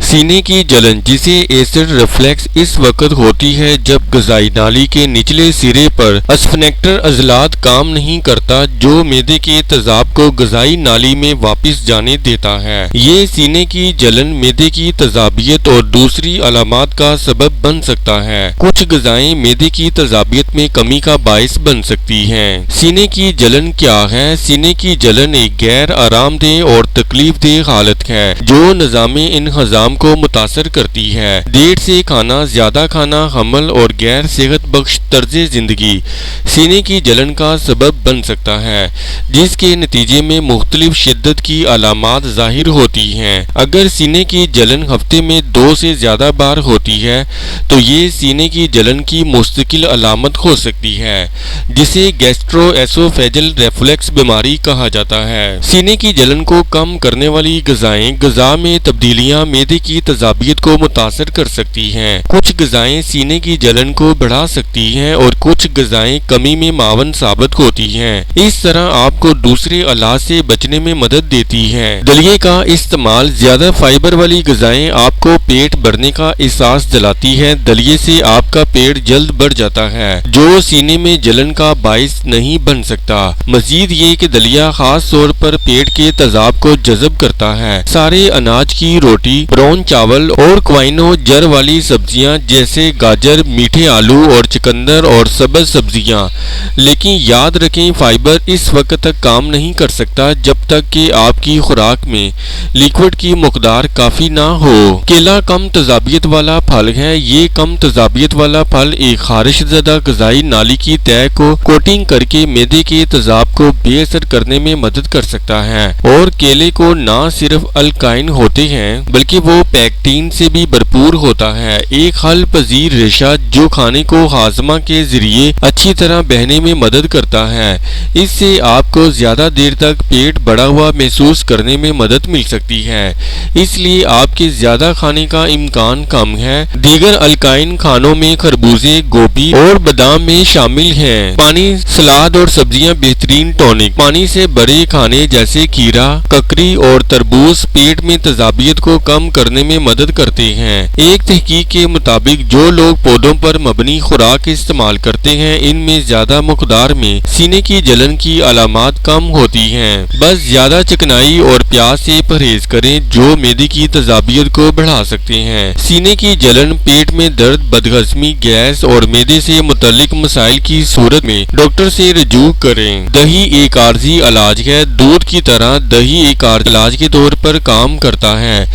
سینے کی جلن جسے ایسڈ ریفلیکس اس وقت ہوتی ہے جب غذائی نالی کے نچلے سرے پر اسفنکٹر عضلات کام نہیں کرتا جو معدے کے تیزاب کو غذائی نالی میں واپس جانے دیتا ہے۔ یہ سینے کی جلن معدے کی تیزابیت اور دوسری علامات کا سبب بن سکتا ہے۔ کچھ غذائیں معدے کی تیزابیت میں کمی کا باعث بن سکتی ہیں۔ سینے کی جلن کیا ہے؟ سینے کی جلن ایک غیر آرام دہ اور تکلیف دہ حالت ہے جو نظام انہضام کو متاثر کرتی ہے۔ دیر سے کھانا، زیادہ کھانا، حمل اور غیر صحت بخش طرز زندگی سینے کی جلن کا سبب بن سکتا ہے جس کے نتیجے میں مختلف شدت کی علامات ظاہر ہوتی ہیں۔ اگر سینے کی جلن ہفتے میں 2 سے زیادہ بار ہوتی ہے تو یہ سینے کی جلن کی مستقل علامت ہو سکتی ہے جسے گیسٹرو ایسوفیجل ریفلیکس بیماری کہا جاتا ہے۔ سینے کی جلن کو کم کرنے والی غذائیں غذا میں تبدیلیاں معدے کی تیزابیت کو متاثر کر سکتی ہیں۔ کچھ غذائیں سینے کی جلن کو بڑھا سکتی ہیں اور کچھ غذائیں کمی میں معاون ثابت ہوتی ہیں۔ اس طرح آپ کو دوسرے علاج سے بچنے میں مدد دیتی ہیں۔ دلیے کا استعمال: زیادہ فائبر والی غذائیں آپ کو پیٹ بھرنے کا احساس دلاتی ہیں۔ دلیے سے آپ کا پیٹ جلد بڑھ جاتا ہے جو سینے میں جلن کا باعث نہیں بن سکتا۔ مزید یہ کہ دلیا خاص طور پر پیٹ کے تیزاب کو جذب کرتا ہے۔ سارے اناج کی روٹی، براؤن چاول اور کوئنو جر والی سبزیاں جیسے گاجر، میٹھے آلو اور چقندر اور سبز سبزیاں۔ لیکن یاد رکھیں فائبر اس وقت تک کام نہیں کر سکتا جب تک کہ آپ کی خوراک میں لیکوڈ کی مقدار کافی نہ ہو۔ کیلا کم تیزابیت والا پھل ہے۔ یہ کم تیزابیت والا پھل ایک خارش زدہ غذائی نالی کی تہہ کو کوٹنگ کر کے معدے کے تیزاب کو بے اثر کرنے میں مدد کر سکتا ہے، اور کیلے کو نہ صرف الکائن ہوتے ہیں بلکہ وہ پیکٹین سے بھی بھرپور ہوتا ہے، ایک حل پذیر ریشہ جو کھانے کو ہاضمہ کے ذریعے اچھی طرح بہنے میں مدد کرتا ہے۔ اس سے آپ کو زیادہ دیر تک پیٹ بڑا ہوا محسوس کرنے میں مدد مل سکتی ہے، اس لیے آپ کے زیادہ کھانے کا امکان کم ہے۔ دیگر الکائن کھانوں میں خربوزے، گوبھی اور بادام میں شامل ہیں۔ پانی، سلاد اور سبزیاں بہترین ٹونک۔ پانی سے بڑے کھانے جیسے کھیرا، ککڑی اور تربوز پیٹ میں تیزابیت کو کم کرنے میں مدد کرتے ہیں۔ ایک تحقیق کے مطابق جو لوگ پودوں پر مبنی خوراک استعمال کرتے ہیں ان میں زیادہ مقدار میں سینے کی جلن کی علامات کم ہوتی ہیں۔ بس زیادہ چکنائی اور پیاز سے پرہیز کریں جو معدے کی تیزابیت کو بڑھا سکتے ہیں۔ سینے کی جلن، پیٹ میں درد، بدہضمی، گیس اور معدے سے متعلق مسائل کی صورت میں ڈاکٹر سے رجوع کریں۔ دہی ایک عارضی علاج ہے۔ دودھ کی طرح دہی ایک عارضی علاج کے طور پر کام کرتا ہے۔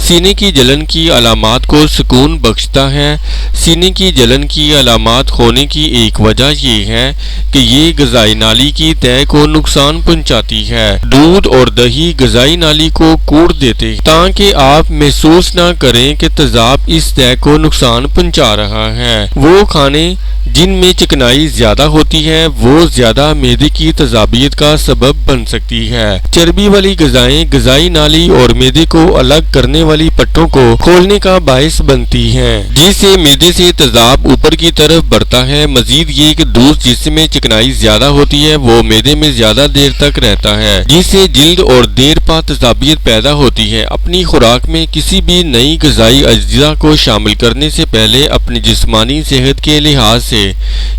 سینے کی جلن کی علامات کو سکون بخشتا ہے۔ سینے کی جلن کی علامات ہونے کی ایک وجہ یہ ہے کہ یہ غذائی نالی کی تہہ کو نقصان پہنچاتی ہے۔ دودھ اور دہی غذائی نالی کو کوڑ دیتے ہیں تاکہ آپ محسوس نہ کریں کہ تیزاب اس تہہ کو نقصان پہنچا رہا ہے۔ وہ کھانے جن میں چکنائی زیادہ ہوتی ہے وہ زیادہ معدے کی تیزابیت کا سبب بن سکتی ہے۔ چربی والی غذائیں غذائی نالی اور معدے کو الگ کرنے والی پٹھوں کو کھولنے کا باعث بنتی ہیں جس سے معدے سے تیزاب اوپر کی طرف بڑھتا ہے۔ مزید یہ کہ دودھ جس میں چکنائی زیادہ ہوتی ہے وہ معدے میں زیادہ دیر تک رہتا ہے جس سے جلد اور دیر پا تیزابیت پیدا ہوتی ہے۔ اپنی خوراک میں کسی بھی نئی غذائی اجزاء کو شامل کرنے سے پہلے اپنی جسمانی صحت کے لحاظ سے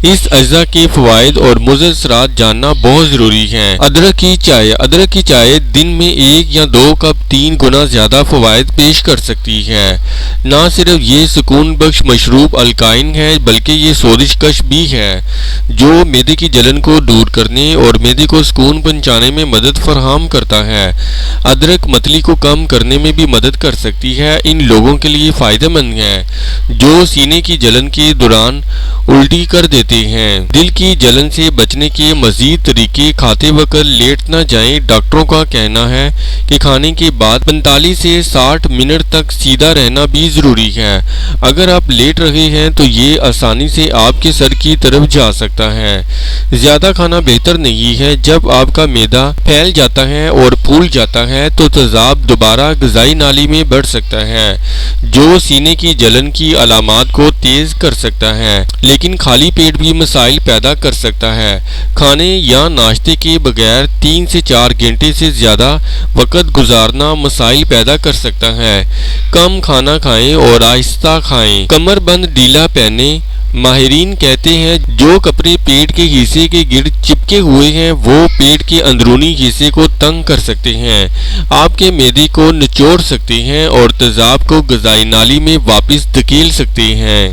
اس اجزاء کے فوائد اور مضر اثرات جاننا بہت ضروری ہے۔ ادرک کی چائے: ادرک کی چائے دن میں 1 یا 2 کپ 3 گنا زیادہ فوائد پیش کر سکتی ہے۔ نہ صرف یہ سکون بخش مشروب الکائن ہے بلکہ یہ سوزش کش بھی ہے جو معدے کی جلن کو دور کرنے اور معدے کو سکون پہنچانے میں مدد فراہم کرتا ہے۔ ادرک متلی کو کم کرنے میں بھی مدد کر سکتی ہے۔ ان لوگوں کے لیے فائدہ مند ہے جو سینے کی جلن کے دوران الٹی کر دیتے ہیں۔ دل کی جلن سے بچنے کے مزید طریقے: کھاتے وقت لیٹ نہ جائیں۔ ڈاکٹروں کا کہنا ہے کہ کھانے کے بعد 45 سے 60 منٹ تک سیدھا رہنا بھی ضروری ہے۔ اگر آپ لیٹ رہے ہیں تو یہ آسانی سے آپ کے سر کی طرف جا سکتا ہے۔ زیادہ کھانا بہتر نہیں ہے۔ جب آپ کا معدہ پھیل جاتا ہے اور پھول جاتا ہے تو تیزاب دوبارہ غذائی نالی میں بڑھ سکتا ہے، جو سینے کی جلن کی علامات کو تیز کر سکتا ہے، لیکن خالی پیٹ بھی مسائل پیدا کر سکتا ہے۔ کھانے یا ناشتے کے بغیر 3 سے 4 گھنٹے سے زیادہ وقت گزارنا مسائل پیدا کر سکتا ہے۔ کم کھانا کھائیں اور آہستہ کھائیں۔ کمر بند ڈھیلا پہنیں۔ ماہرین کہتے ہیں جو کپڑے پیٹ کے حصے کے گرد چپکے ہوئے ہیں وہ پیٹ کے اندرونی حصے کو تنگ کر سکتے ہیں، آپ کے معدے کو نچوڑ سکتے ہیں اور تیزاب کو غذائی نالی میں واپس دھکیل سکتے ہیں۔